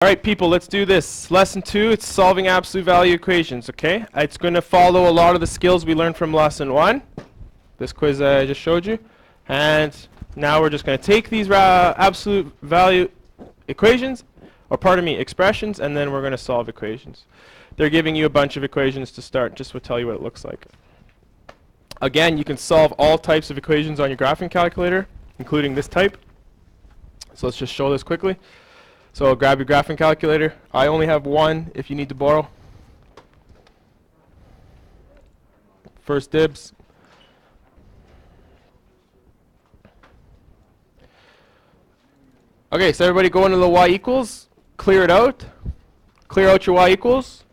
Alright people, let's do this. Lesson 2, it's solving absolute value equations, okay? It's going to follow a lot of the skills we learned from lesson 1. This quiz I just showed you. And now we're just going to take these absolute value equations, or pardon me, expressions, and then we're going to solve equations. They're giving you a bunch of equations to start, just to tell you what it looks like. Again, you can solve all types of equations on your graphing calculator, including this type. So let's just show this quickly. So grab your graphing calculator. I only have one if you need to borrow. First dibs. Okay, so everybody go into the y equals, clear it out. Clear out your y equals.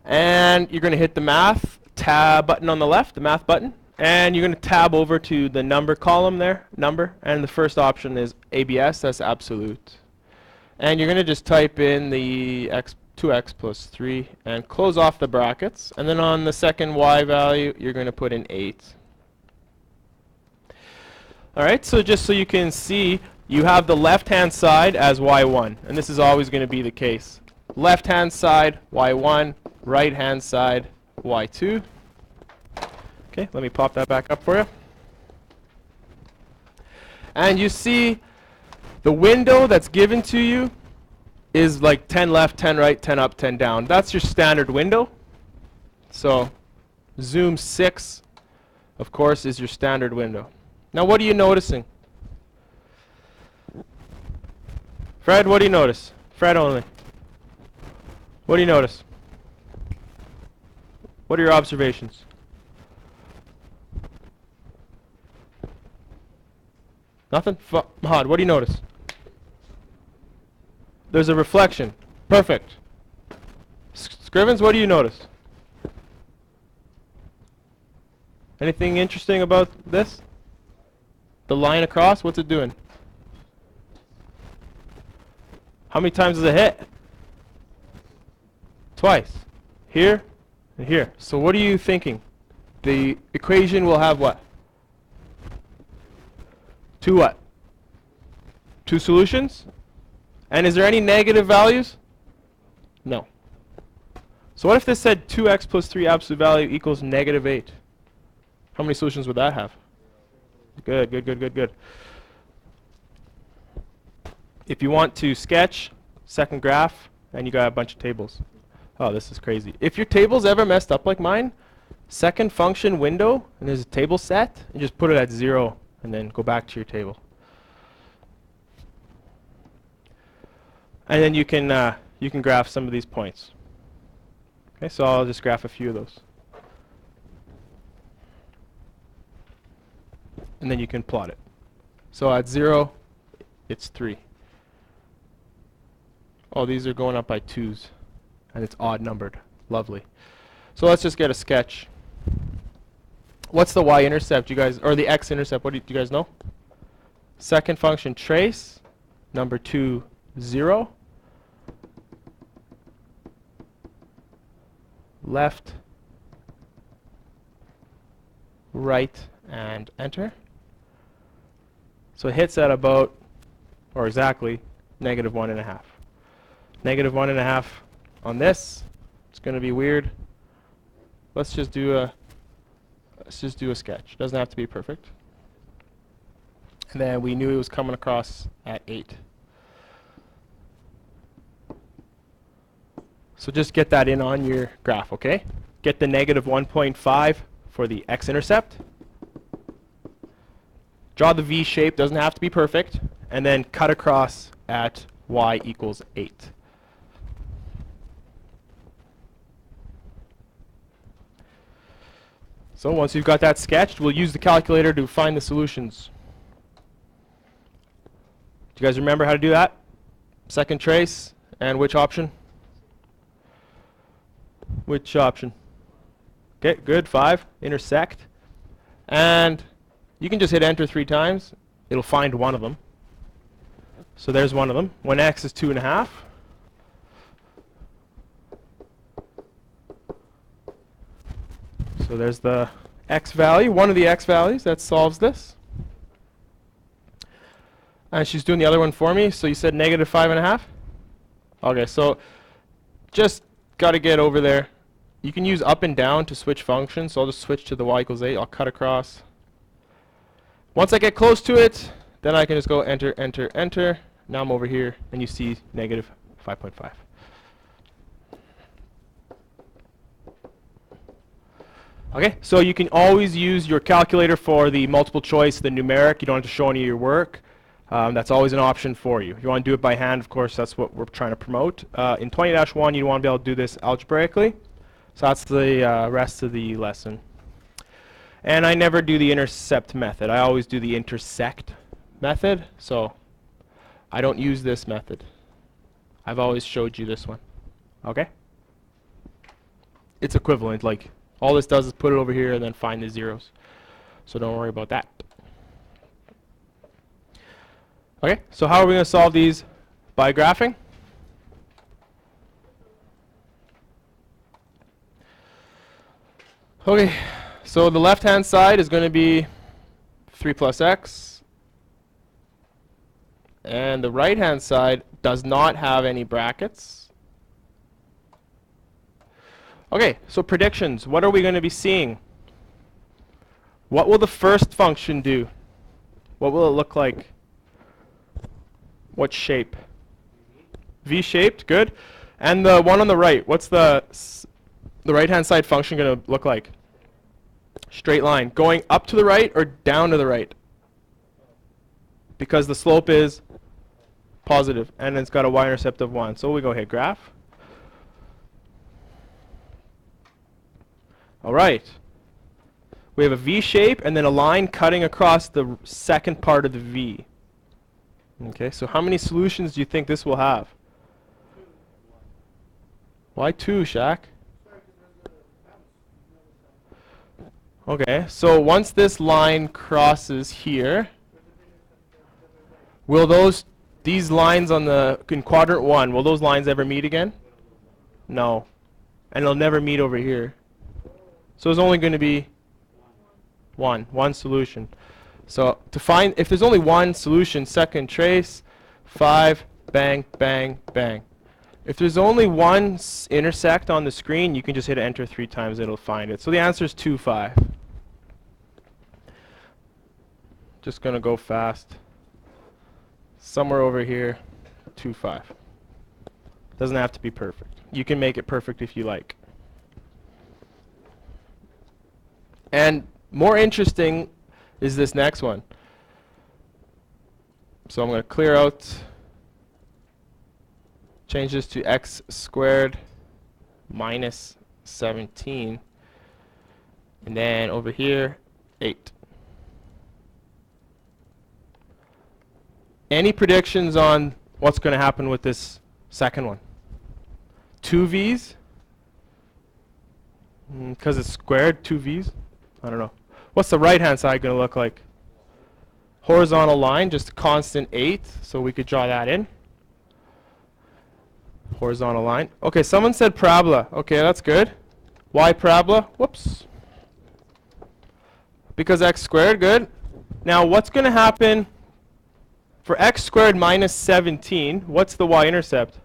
And you're going to hit the math tab button on the left, the math button. And you're going to tab over to the number column there, number. And the first option is ABS, that's absolute. And you're going to just type in the 2x plus 3 and close off the brackets. And then on the second y value, you're going to put in 8. Alright, so just so you can see, you have the left-hand side as y1. And this is always going to be the case. Left-hand side, y1. Right-hand side, y2. Okay, let me pop that back up for you. And you see the window that's given to you is like 10 left, 10 right, 10 up, 10 down. That's your standard window. So zoom 6, of course, is your standard window. Now what are you noticing? Fred, what do you notice? Fred only. What do you notice? What are your observations? Nothing? Mahad, what do you notice? There's a reflection. Perfect. Scrivens, what do you notice? Anything interesting about this? The line across, what's it doing? How many times does it hit? Twice. Here and here. So what are you thinking? The equation will have what? Two what? Two solutions? And is there any negative values? No. So what if this said 2x plus 3 absolute value equals negative 8? How many solutions would that have? Good, good, good, good, good. If you want to sketch, second graph, and you got a bunch of tables. Oh, this is crazy. If your table's ever messed up like mine, second function window, and there's a table set, and just put it at 0, and then go back to your table. And then you can graph some of these points. Okay, so I'll just graph a few of those. And then you can plot it. So at 0, it's 3. Oh, these are going up by 2s. And it's odd numbered. Lovely. So let's just get a sketch. What's the y-intercept, you guys, or the x-intercept? What do you guys know? Second function trace, number 2, 0. Left, right, and enter. So it hits at about, or exactly, negative 1.5. Negative 1.5 on this. It's going to be weird. Let's just do a sketch. Doesn't have to be perfect. And then we knew it was coming across at 8. So just get that in on your graph, okay? Get the negative 1.5 for the x-intercept. Draw the V shape, doesn't have to be perfect. And then cut across at y equals 8. So once you've got that sketched, we'll use the calculator to find the solutions. Do you guys remember how to do that? Second trace, and which option? Which option? Okay, good, 5, intersect. And you can just hit enter 3 times. It'll find one of them. So there's one of them. When x is 2.5. So there's the x value, one of the x values that solves this. And she's doing the other one for me. So you said negative 5.5? Okay, so just got to get over there. You can use up and down to switch functions, so I'll just switch to the y equals 8. I'll cut across. Once I get close to it, then I can just go enter, enter, enter. Now I'm over here, and you see negative 5.5. Okay, so you can always use your calculator for the multiple choice, the numeric. You don't have to show any of your work. That's always an option for you. If you want to do it by hand, of course, that's what we're trying to promote. In 20-1, you want to be able to do this algebraically. So that's the rest of the lesson. And I never do the intercept method. I always do the intersect method. So I don't use this method. I've always showed you this one. Okay? It's equivalent. Like, all this does is put it over here and then find the zeros. So don't worry about that. Okay, so how are we going to solve these? By graphing? Okay, so the left-hand side is going to be 3 plus x. And the right-hand side does not have any brackets. Okay, so predictions. What are we going to be seeing? What will the first function do? What will it look like? What shape? V-shaped, good. And the one on the right, what's the right-hand side function going to look like? Straight line. Going up to the right or down to the right? Because the slope is positive, and it's got a y-intercept of 1. So we go hit graph. All right. We have a V shape and then a line cutting across the second part of the V. Okay, so how many solutions do you think this will have? Why 2, Shaq? Okay, so once this line crosses here, will these lines in quadrant 1, will those lines ever meet again? No. And they'll never meet over here. So there's only going to be one solution. So to find, if there's only one solution, second trace, 5, bang, bang, bang. If there's only one intersect on the screen, you can just hit enter 3 times, it'll find it. So the answer is 2, 5. Just going to go fast. Somewhere over here, 2, 5. Doesn't have to be perfect. You can make it perfect if you like. And more interesting is this next one. So I'm going to clear out, change this to x squared minus 17. And then over here, 8. Any predictions on what's going to happen with this second one? 2 v's? Because it's squared, 2 v's? I don't know. What's the right-hand side going to look like? Horizontal line, just a constant 8, so we could draw that in. Horizontal line. Okay, someone said parabola. Okay, that's good. Why parabola? Whoops. Because x squared, good. Now, what's going to happen for x squared minus 17? What's the y-intercept?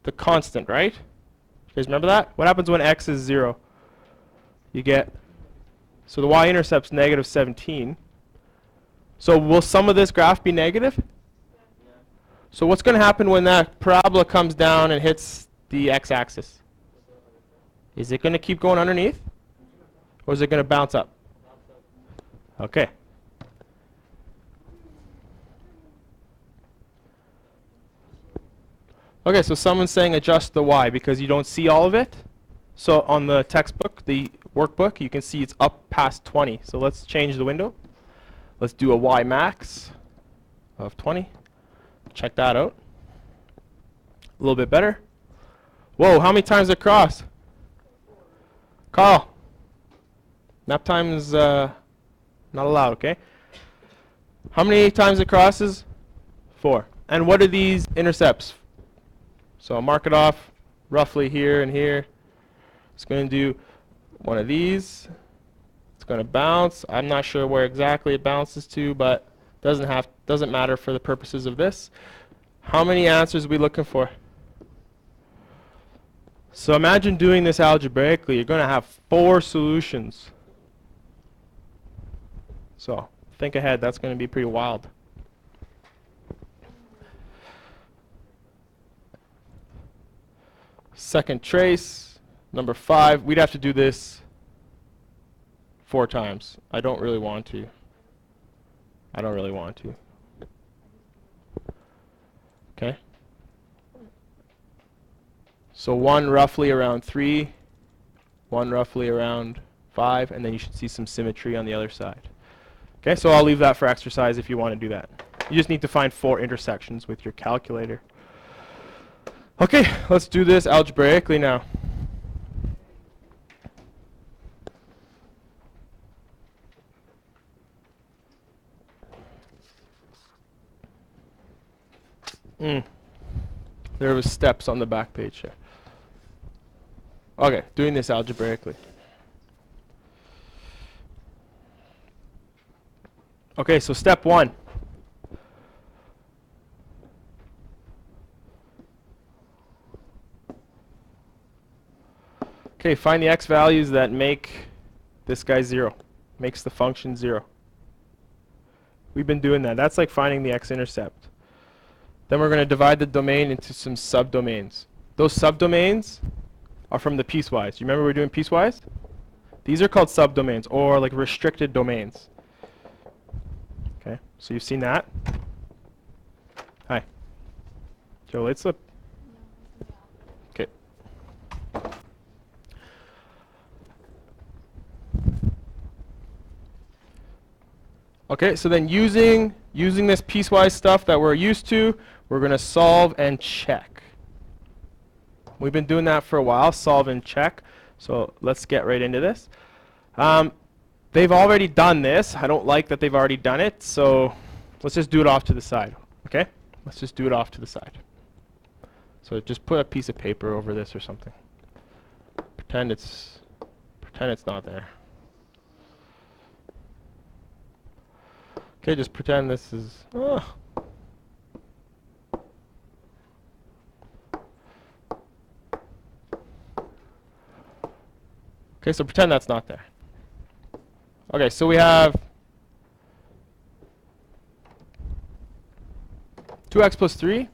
The constant, right? You guys remember that? What happens when x is 0? You get, so the y-intercept's negative 17. So will some of this graph be negative? So what's going to happen when that parabola comes down and hits the x-axis? Is it going to keep going underneath? Or is it going to bounce up? Okay. Okay, so someone's saying adjust the y because you don't see all of it. So on the textbook, the workbook, you can see it's up past 20. So let's change the window. Let's do a y max of 20. Check that out. A little bit better. Whoa, how many times it cross? Carl. Nap time is not allowed, okay? How many times it crosses? 4. And what are these intercepts? So I'll mark it off roughly here and here. It's going to do one of these. It's going to bounce. I'm not sure where exactly it bounces to, but Doesn't matter for the purposes of this. How many answers are we looking for? So imagine doing this algebraically. You're going to have 4 solutions. So think ahead. That's going to be pretty wild. Second trace, number 5. We'd have to do this 4 times. I don't really want to. Okay. So 1 roughly around 3, 1 roughly around 5, and then you should see some symmetry on the other side. Okay, so I'll leave that for exercise if you want to do that. You just need to find 4 intersections with your calculator. Okay, let's do this algebraically now. There was steps on the back page here. Okay, doing this algebraically. Okay, so step 1. Okay, find the x values that make this guy 0. Makes the function 0. We've been doing that. That's like finding the x-intercept. Then we're going to divide the domain into some subdomains. Those subdomains are from the piecewise. You remember we were doing piecewise? These are called subdomains, or like restricted domains. Okay, so you've seen that. Hi. Joe, light slip. Okay. Okay, so then using this piecewise stuff that we're used to, we're going to solve and check. We've been doing that for a while, solve and check. So let's get right into this. They've already done this. I don't like that they've already done it, so let's just do it off to the side. Okay? Let's just do it off to the side. So just put a piece of paper over this or something. Pretend it's not there. Okay, just pretend this is. Oh. Okay, so pretend that's not there. Okay, so we have 2x plus 3.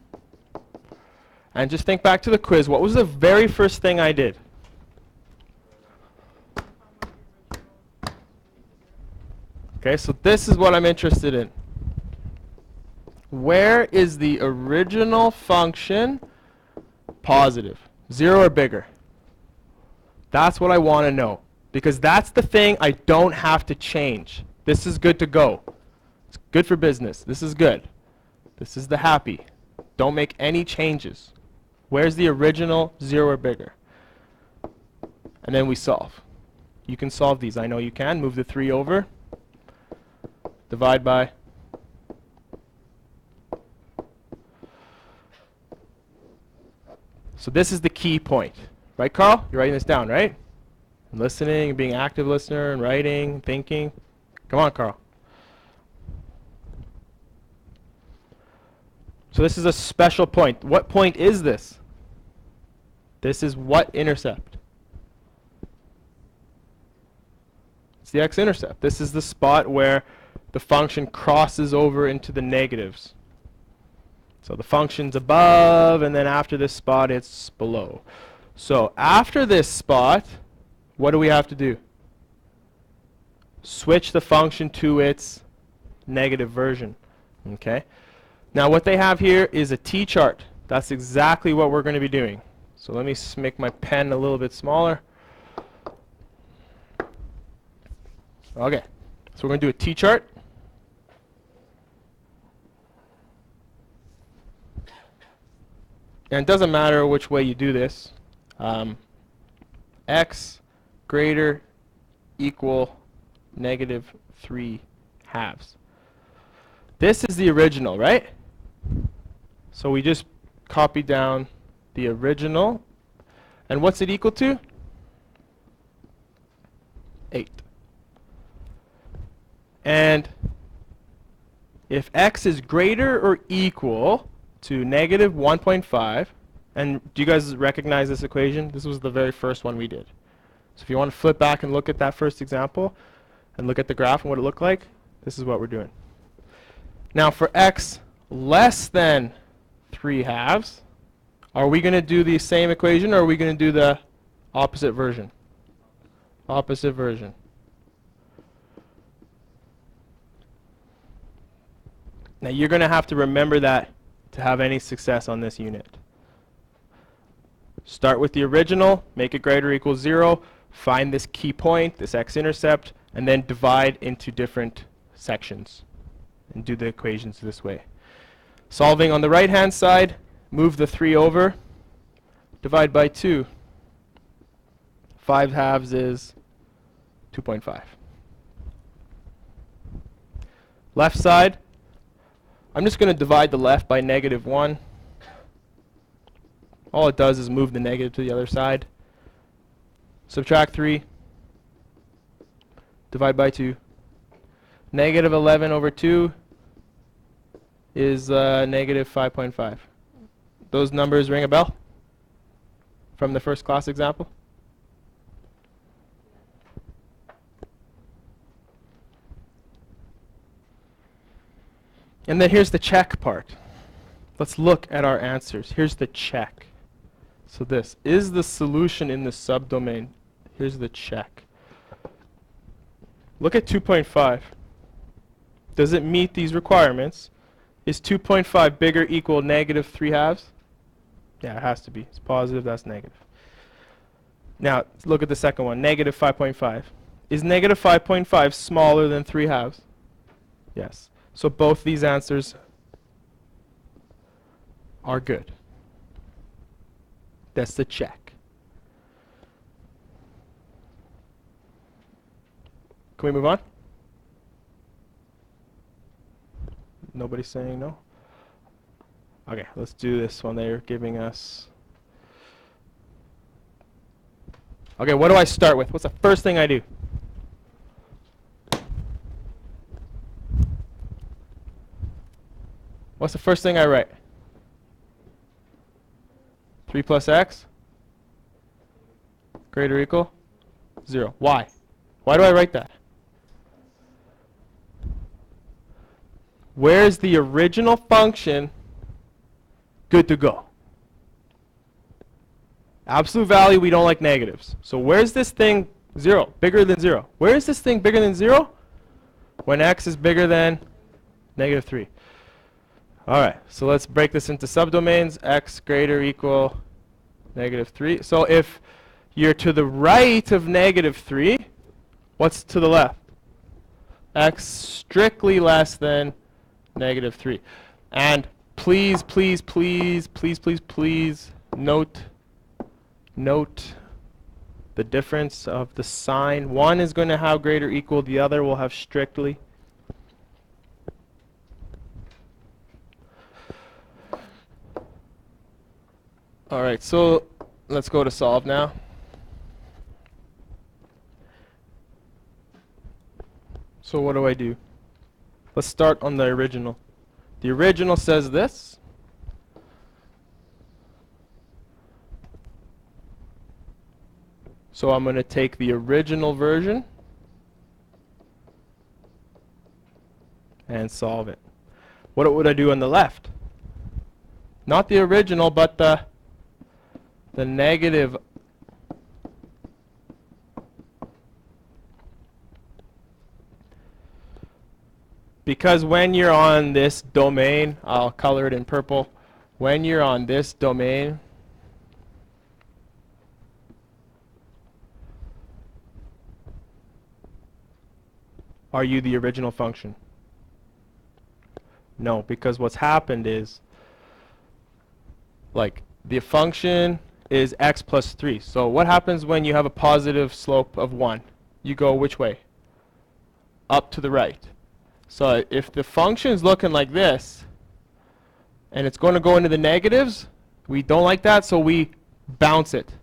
And just think back to the quiz. What was the very first thing I did? Okay, so this is what I'm interested in. Where is the original function positive? 0 or bigger? That's what I want to know. Because that's the thing I don't have to change. This is good to go. It's good for business. This is good. This is the happy. Don't make any changes. Where's the original 0 or bigger? And then we solve. You can solve these. I know you can. Move the 3 over. Divide by. So this is the key point. Right, Carl? You're writing this down, right? And listening, being an active listener, and writing, thinking. Come on, Carl. So this is a special point. What point is this? This is what intercept? It's the x-intercept. This is the spot where the function crosses over into the negatives. So the function's above, and then after this spot, it's below. So after this spot, what do we have to do? Switch the function to its negative version. Okay. Now what they have here is a t-chart. That's exactly what we're going to be doing. So let me make my pen a little bit smaller. Okay. So we're going to do a t-chart. And it doesn't matter which way you do this. X greater equal negative 3 halves. This is the original, right? So we just copy down the original. And what's it equal to? 8. And if x is greater or equal to negative 1.5, and do you guys recognize this equation? This was the very first one we did. So if you want to flip back and look at that first example and look at the graph and what it looked like, this is what we're doing. Now for x less than 3/2, are we going to do the same equation, or are we going to do the opposite version? Opposite version. Now you're going to have to remember that to have any success on this unit. Start with the original, make it greater or equal 0, find this key point, this x-intercept, and then divide into different sections and do the equations this way. Solving on the right hand side, move the 3 over, divide by 2. 5/2 is 2.5. Left side, I'm just going to divide the left by -1. All it does is move the negative to the other side. Subtract 3. Divide by 2. -11 over 2 is -5.5. Those numbers ring a bell from the first class example? And then here's the check part. Let's look at our answers. Here's the check. So this is the solution in the subdomain. Here's the check. Look at 2.5. Does it meet these requirements? Is 2.5 bigger equal -3/2? Yeah, it has to be. It's positive, that's negative. Now, look at the second one, -5.5. Is -5.5 smaller than 3/2? Yes. So both these answers are good. That's the check. Can we move on? Nobody's saying no? Okay, let's do this one. They're giving us... Okay, what do I start with? What's the first thing I do? What's the first thing I write? 3 plus x greater or equal 0. Why? Why do I write that? Where's the original function good to go? Absolute value, we don't like negatives. So where's this thing 0? Bigger than 0. Where is this thing bigger than 0? When x is bigger than -3. Alright, so let's break this into subdomains. X greater or equal -3. So if you're to the right of -3, what's to the left? X strictly less than -3. And please, please, please, please, please, please note the difference of the sign. One is going to have greater or equal, the other will have strictly. Alright, so let's go to solve now. So what do I do? Let's start on the original. The original says this. So I'm going to take the original version and solve it. What would I do on the left? Not the original, but the negative. Because when you're on this domain, I'll color it in purple. When you're on this domain, are you the original function? No, because what's happened is, like, the function is x plus 3. So what happens when you have a positive slope of 1? You go which way? Up to the right. So if the function is looking like this, and it's going to go into the negatives, we don't like that, so we bounce it.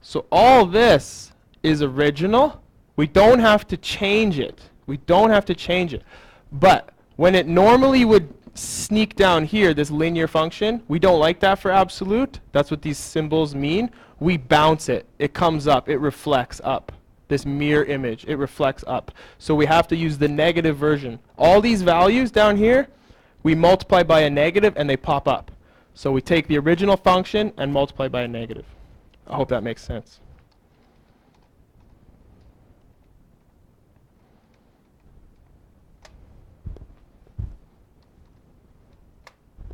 So all this is original. We don't have to change it. We don't have to change it. But when it normally would sneak down here, this linear function, we don't like that for absolute. That's what these symbols mean. We bounce it. It comes up. It reflects up. This mirror image, it reflects up. So we have to use the negative version. All these values down here, we multiply by a negative and they pop up. So we take the original function and multiply by a negative. I hope that makes sense.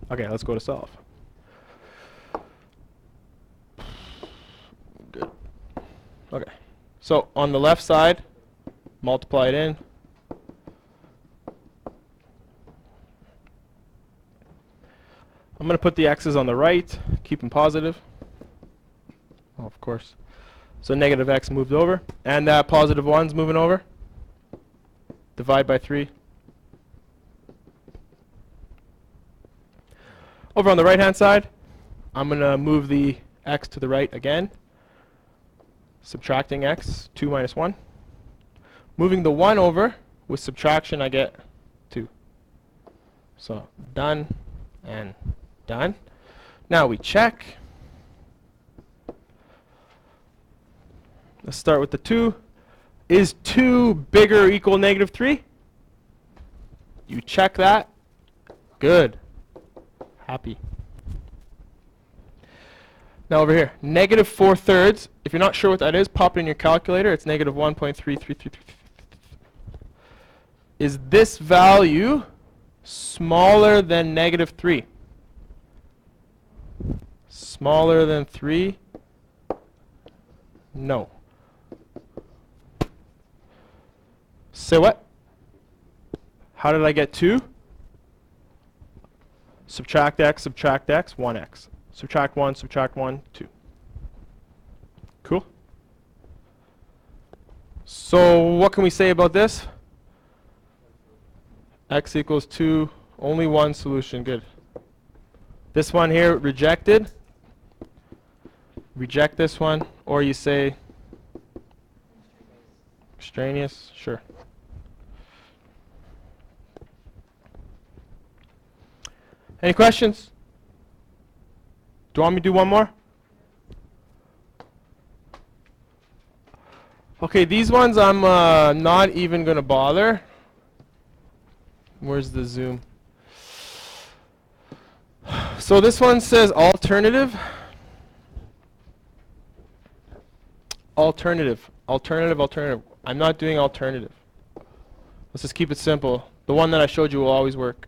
Okay, let's go to solve. Good. Okay. So on the left side, multiply it in. I'm going to put the x's on the right, keep them positive. Oh, of course. So negative x moved over, and that positive 1's moving over. Divide by 3. Over on the right-hand side, I'm going to move the x to the right again. Subtracting x, 2 minus 1. Moving the 1 over, with subtraction I get 2. So done and done. Now we check. Let's start with the 2. Is 2 bigger or equal negative 3? You check that. Good. Happy. Now over here, negative 4/3. If you're not sure what that is, pop it in your calculator. It's negative 1.3333. Is this value smaller than negative 3? Smaller than 3? No. Say what? How did I get 2? Subtract x, 1x. Subtract 1, 2. Cool. So what can we say about this? X equals 2, only one solution, good. This one here, rejected. Reject this one, or you say extraneous, sure. Any questions? Do you want me to do one more? Okay, these ones I'm not even going to bother. Where's the zoom? So this one says alternative. Alternative. I'm not doing alternative. Let's just keep it simple. The one that I showed you will always work.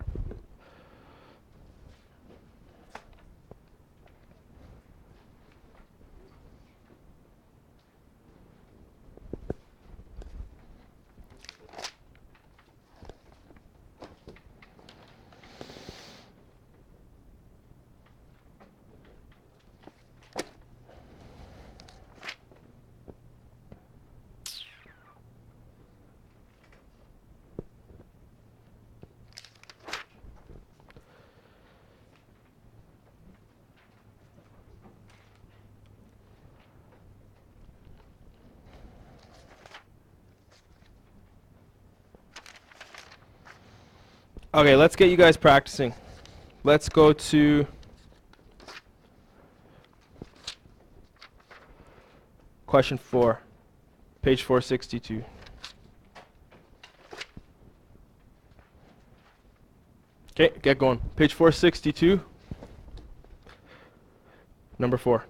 Okay, let's get you guys practicing. Let's go to question 4, page 462. Okay, get going. Page 462, number 4.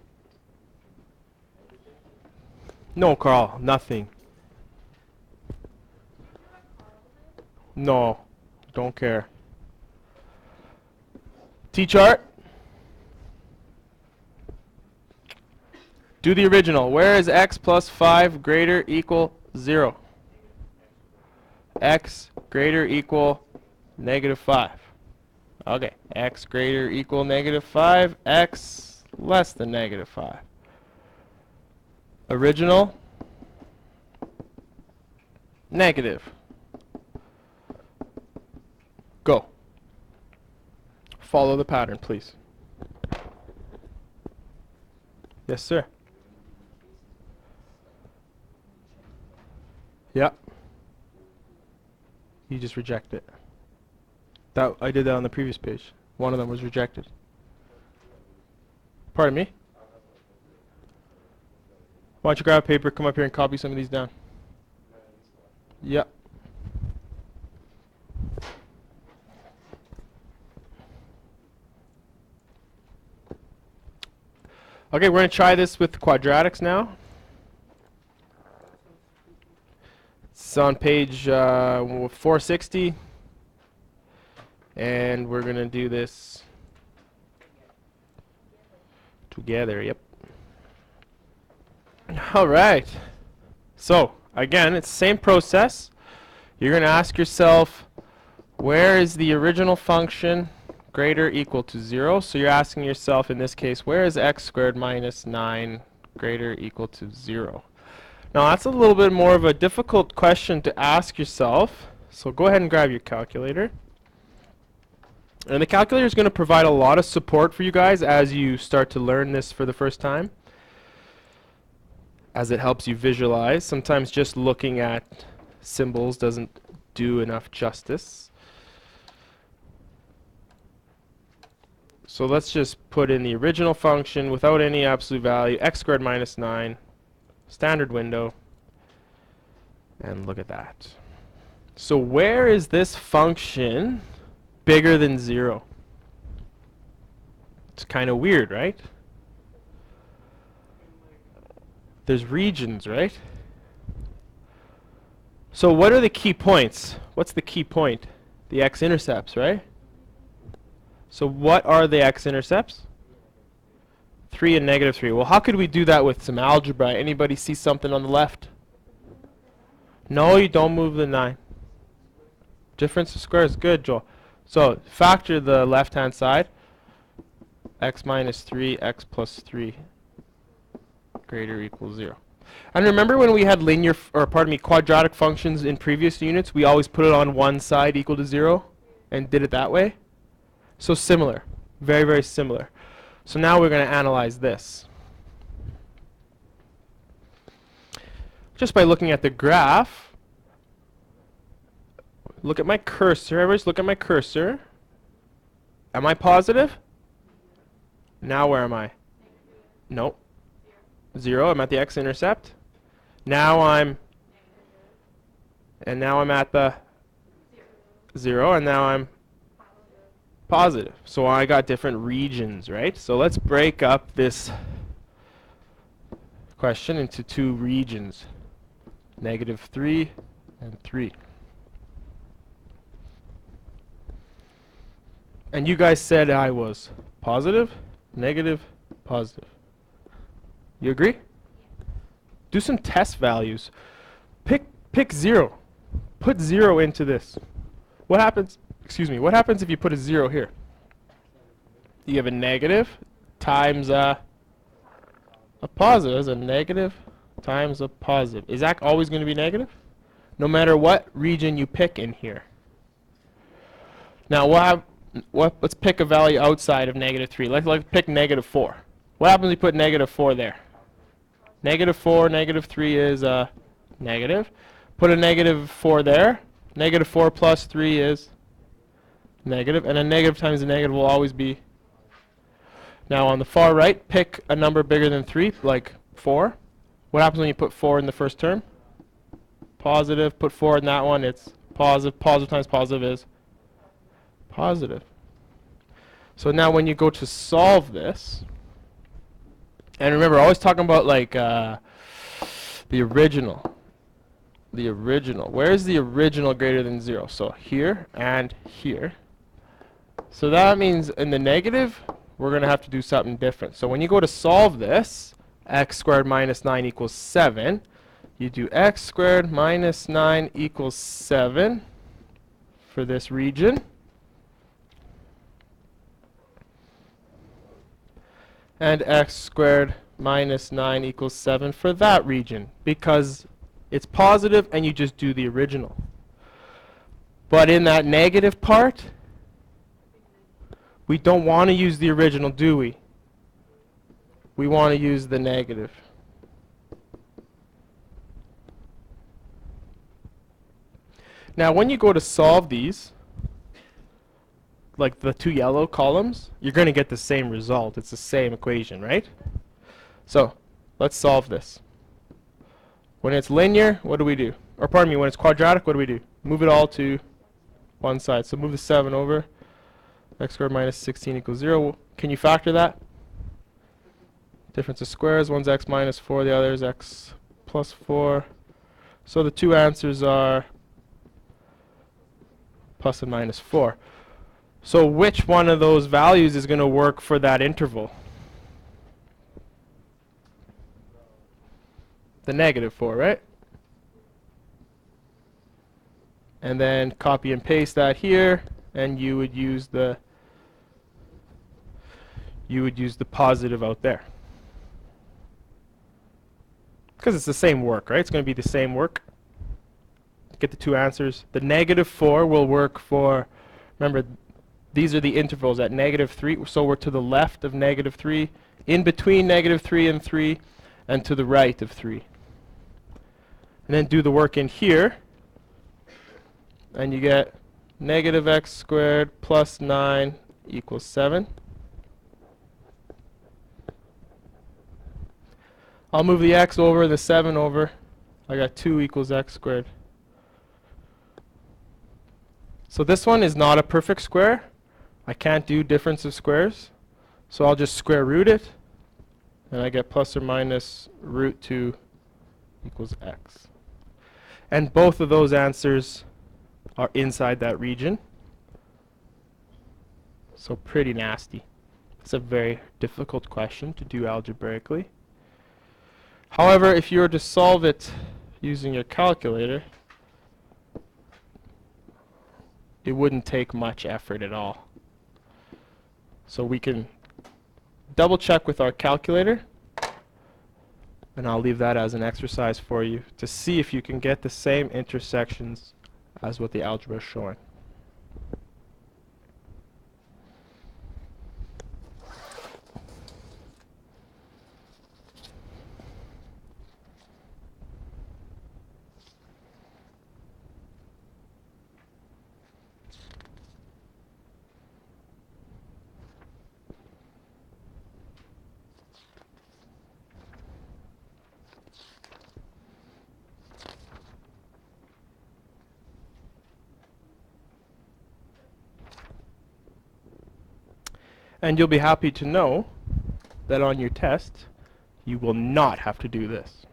No, Carl, nothing. No. Don't care. T-chart. Do the original. Where is x plus 5 greater equal 0? X greater equal negative 5. Okay. X greater equal negative 5. X less than negative 5. Original. Negative. Go. Follow the pattern, please. Yes, sir. Yeah. You just reject it. That I did that on the previous page. One of them was rejected. Pardon me? Why don't you grab a paper, come up here and copy some of these down. Yeah. Okay, we're going to try this with quadratics now. It's on page 460. And we're going to do this together. Yep. All right. So, again, it's the same process. You're going to ask yourself, where is the original function greater or equal to 0? So you're asking yourself, in this case, where is x squared minus 9 greater or equal to 0? Now, that's a little bit more of a difficult question to ask yourself. So go ahead and grab your calculator. And the calculator is going to provide a lot of support for you guys as you start to learn this for the first time, as it helps you visualize. Sometimes just looking at symbols doesn't do enough justice. So let's just put in the original function without any absolute value, x squared minus 9, standard window, and look at that. So where is this function bigger than 0? It's kind of weird, right? There's regions, right? So what are the key points? What's the key point? The x-intercepts, right? So what are the x-intercepts? 3 and negative 3. Well, how could we do that with some algebra? Anybody see something on the left? No, you don't move the 9. Difference of squares. Good, Joel. So factor the left-hand side. X minus 3, x plus 3 greater or equal 0. And remember when we had quadratic functions in previous units, we always put it on one side equal to 0 and did it that way? So similar. Very, very similar. So now we're going to analyze this. Just by looking at the graph, look at my cursor. Everybody just look at my cursor. Am I positive? Now where am I? Nope. 0. I'm at the x-intercept. Now I'm at the 0, and now I'm positive. So I got different regions, right? So let's break up this question into two regions, negative 3 and 3. And you guys said I was positive, negative, positive. You agree? Do some test values. Pick 0. Put 0 into this. What happens? Excuse me. What happens if you put a 0 here? You have a negative times a positive. That's a negative times a positive. Is that always going to be negative? No matter what region you pick in here. Now let's pick a value outside of negative 3. Let's pick negative 4. What happens if you put negative 4 there? Negative 4, negative 3 is negative. Put a negative 4 there. Negative 4 plus 3 is negative. And a negative times a negative will always be. Now on the far right, pick a number bigger than 3, like 4. What happens when you put 4 in the first term? Positive. Put 4 in that one, it's positive. Positive times positive is positive. So now when you go to solve this, and remember, always talking about like the original. The original. Where is the original greater than 0? So here and here. So that means in the negative, we're going to have to do something different. So when you go to solve this, x squared minus 9 equals 7. You do x squared minus 9 equals 7 for this region. And x squared minus 9 equals 7 for that region, because it's positive and you just do the original. But in that negative part, we don't want to use the original, do we? We want to use the negative. Now when you go to solve these, like the two yellow columns, you're going to get the same result. It's the same equation, right? So let's solve this. When it's linear, what do we do? Or pardon me, when it's quadratic, what do we do? Move it all to one side. So move the 7 over. X squared minus 16 equals 0. Can you factor that? Difference of squares. One's x minus 4, the other is x plus 4. So the two answers are plus and minus 4. So which one of those values is going to work for that interval? The negative 4, right? And then copy and paste that here, and you would use the positive out there. Because it's the same work, right? It's going to be the same work. Get the two answers. The negative 4 will work for, remember, these are the intervals at negative 3, so we're to the left of negative 3, in between negative 3 and 3, and to the right of 3. And then do the work in here, and you get negative x squared plus 9 equals 7. I'll move the x over, the 7 over. I got 2 equals x squared. So this one is not a perfect square. I can't do difference of squares. So I'll just square root it. And I get plus or minus root 2 equals x. And both of those answers are inside that region. So pretty nasty. It's a very difficult question to do algebraically. However, if you were to solve it using your calculator, it wouldn't take much effort at all. So we can double check with our calculator, and I'll leave that as an exercise for you to see if you can get the same intersections as what the algebra is showing. And you'll be happy to know that on your test, you will not have to do this.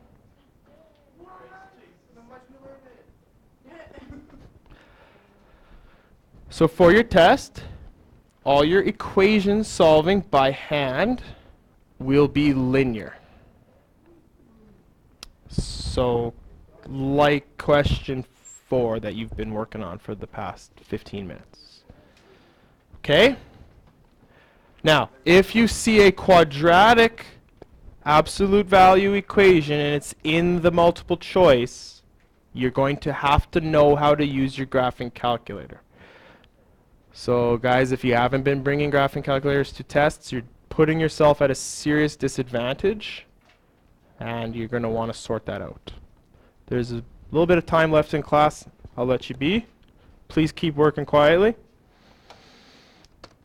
So for your test, all your equations solving by hand will be linear. So like question 4 that you've been working on for the past 15 minutes. Okay? Now, if you see a quadratic absolute value equation and it's in the multiple choice, you're going to have to know how to use your graphing calculator. So guys, if you haven't been bringing graphing calculators to tests, you're putting yourself at a serious disadvantage, and you're going to want to sort that out. There's a little bit of time left in class. I'll let you be. Please keep working quietly.